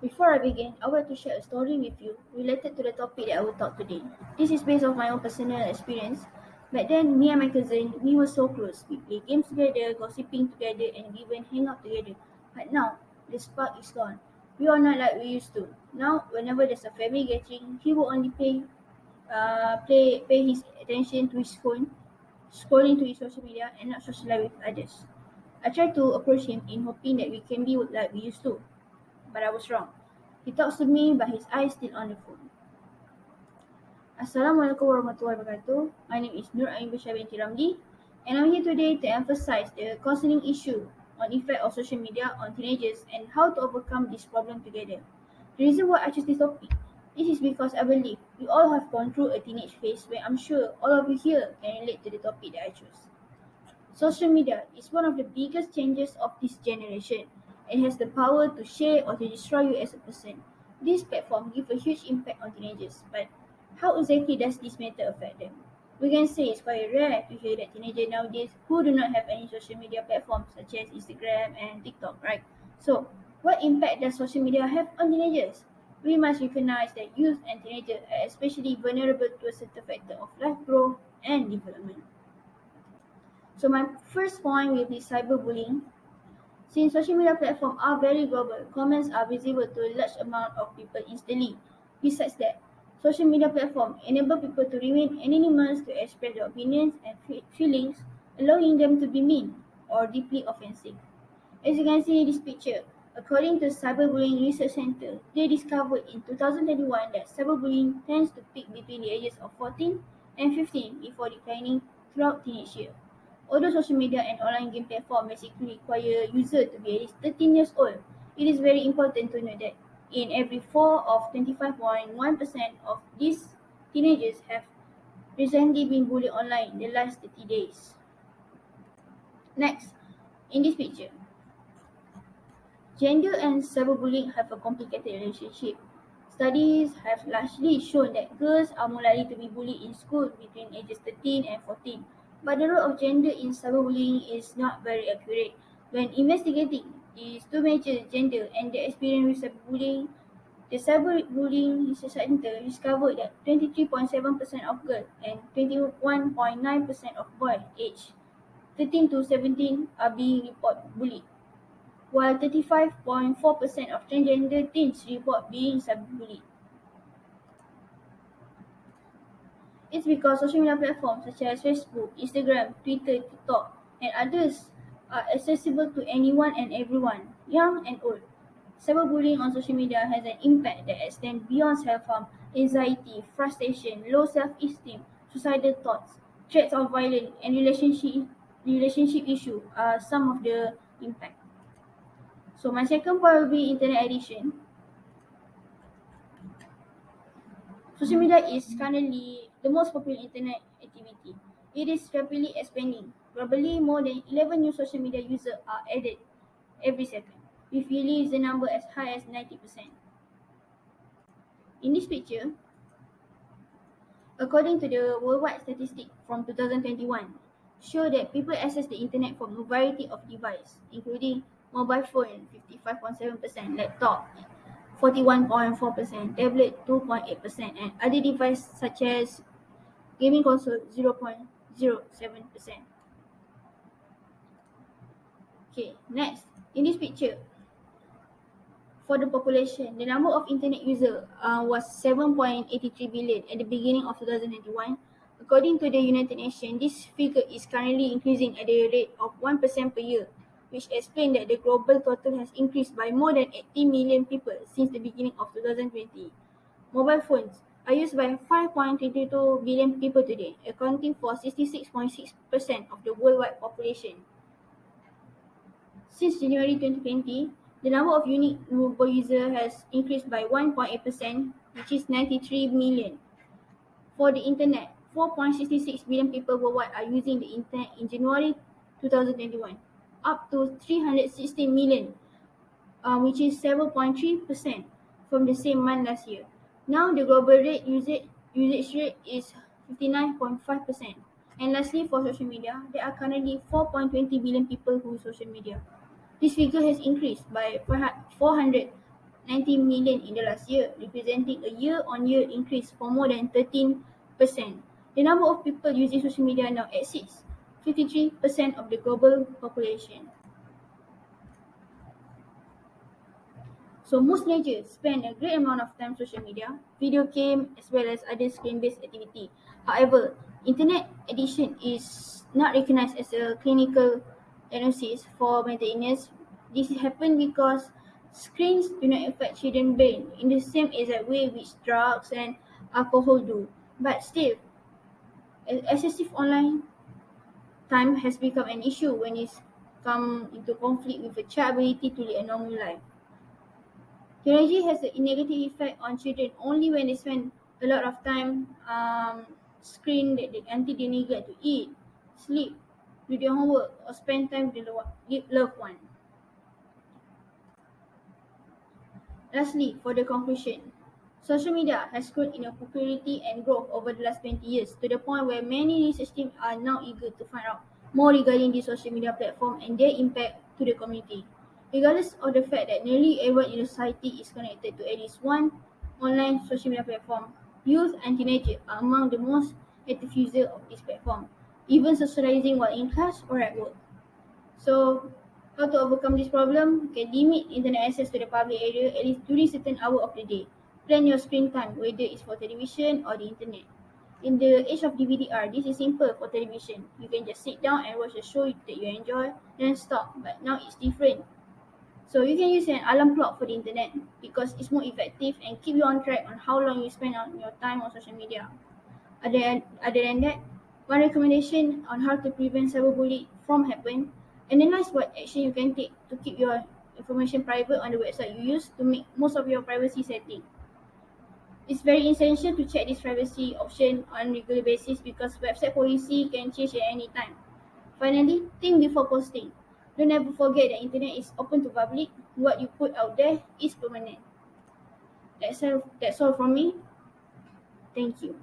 Before I begin, I would like to share a story with you related to the topic that I will talk today. This is based on my own personal experience. Back then, me and my cousin, we were so close. We play games together, gossiping together, and even hang out together. But now, the spark is gone. We are not like we used to. Now, whenever there's a family gathering, he will only pay his attention to his phone, scrolling to his social media, and not socialize with others. I tried to approach him in hoping that we can be like we used to, but I was wrong. He talks to me, but his eyes still on the phone. Assalamualaikum warahmatullahi wabarakatuh. My name is Nur Ain Bashar binti Ramli, and I'm here today to emphasize the concerning issue on effect of social media on teenagers and how to overcome this problem together. The reason why I choose this topic, this is because I believe we all have gone through a teenage phase where I'm sure all of you here can relate to the topic that I chose. Social media is one of the biggest changes of this generation. It has the power to share or to destroy you as a person. This platform gives a huge impact on teenagers, but how exactly does this matter affect them? We can say it's quite rare to hear that teenagers nowadays who do not have any social media platforms such as Instagram and TikTok, right? So, what impact does social media have on teenagers? We must recognize that youth and teenagers are especially vulnerable to a certain factor of life growth and development. So my first point will be cyberbullying. Since social media platforms are very global, comments are visible to a large amount of people instantly. Besides that, social media platforms enable people to remain anonymous to express their opinions and feelings, allowing them to be mean or deeply offensive. As you can see in this picture, according to Cyberbullying Research Center, they discovered in 2021 that cyberbullying tends to peak between the ages of 14 and 15 before declining throughout teenage years. Although social media and online game platforms basically require users to be at least 13 years old, it is very important to note that in every 4 of 25.1% of these teenagers have recently been bullied online in the last 30 days. Next, in this picture, gender and cyberbullying have a complicated relationship. Studies have largely shown that girls are more likely to be bullied in school between ages 13 and 14, but the role of gender in cyberbullying is not very accurate. When investigating these two major gender and their experience with cyberbullying, the Cyberbullying Research Center discovered that 23.7% of girls and 21.9% of boys aged 13 to 17 are being reported bullied, while 35.4% of transgender teens report being cyberbullied. It's because social media platforms such as Facebook, Instagram, Twitter, TikTok, and others are accessible to anyone and everyone, young and old. Cyberbullying on social media has an impact that extends beyond self-harm, anxiety, frustration, low self-esteem, suicidal thoughts, threats of violence, and relationship issues are some of the impact. So my second point will be internet addiction. Social media is currently the most popular internet activity. It is rapidly expanding. Globally, more than 11 new social media users are added every second, with yearly user number as high as 90%. In this picture, according to the worldwide statistic from 2021, show that people access the internet from a variety of devices, including mobile phone 55.7%, laptop 41.4%, tablet 2.8%, and other devices such as gaming console 0.07%. Okay, next, in this picture, for the population, the number of internet users was 7.83 billion at the beginning of 2021. According to the United Nations, this figure is currently increasing at the rate of 1% per year, which explains that the global total has increased by more than 80 million people since the beginning of 2020. Mobile phones are used by 5.22 billion people today, accounting for 66.6% of the worldwide population. Since January 2020, the number of unique mobile users has increased by 1.8%, which is 93 million. For the internet, 4.66 billion people worldwide are using the internet in January 2021, up to 316 million, which is 7.3% from the same month last year. Now the global usage rate is 59.5%. And lastly, for social media, there are currently 4.20 billion people who use social media. This figure has increased by 490% million in the last year, representing a year-on-year increase for more than 13%. The number of people using social media now exceeds 53% of the global population. So most teenagers spend a great amount of time on social media, video game, as well as other screen-based activity. However, internet addiction is not recognized as a clinical diagnosis for mental illness. This happens because screens do not affect children's brain in the same exact way which drugs and alcohol do. But still, excessive online time has become an issue when it's come into conflict with a child's ability to lead a normal life. Technology has a negative effect on children only when they spend a lot of time screen until they neglect to eat, sleep, do their homework, or spend time with the loved one. Lastly, for the conclusion, social media has grown in a popularity and growth over the last 20 years to the point where many research teams are now eager to find out more regarding the social media platform and their impact to the community. Regardless of the fact that nearly everyone in the society is connected to at least one online social media platform, youth and teenagers are among the most active users of this platform, even socializing while in class or at work. So, how to overcome this problem? You can limit internet access to the public area at least during certain hours of the day. Plan your screen time, whether it's for television or the internet. In the age of DVD-R, this is simple for television. You can just sit down and watch a show that you enjoy, then stop. But now it's different. So you can use an alarm clock for the internet because it's more effective and keep you on track on how long you spend on your time on social media. Other than that, one recommendation on how to prevent cyberbullying from happening, analyze what action you can take to keep your information private on the website you use to make most of your privacy setting. It's very essential to check this privacy option on a regular basis because website policy can change at any time. Finally, think before posting. Don't ever forget that internet is open to public. What you put out there is permanent. That's all from me. Thank you.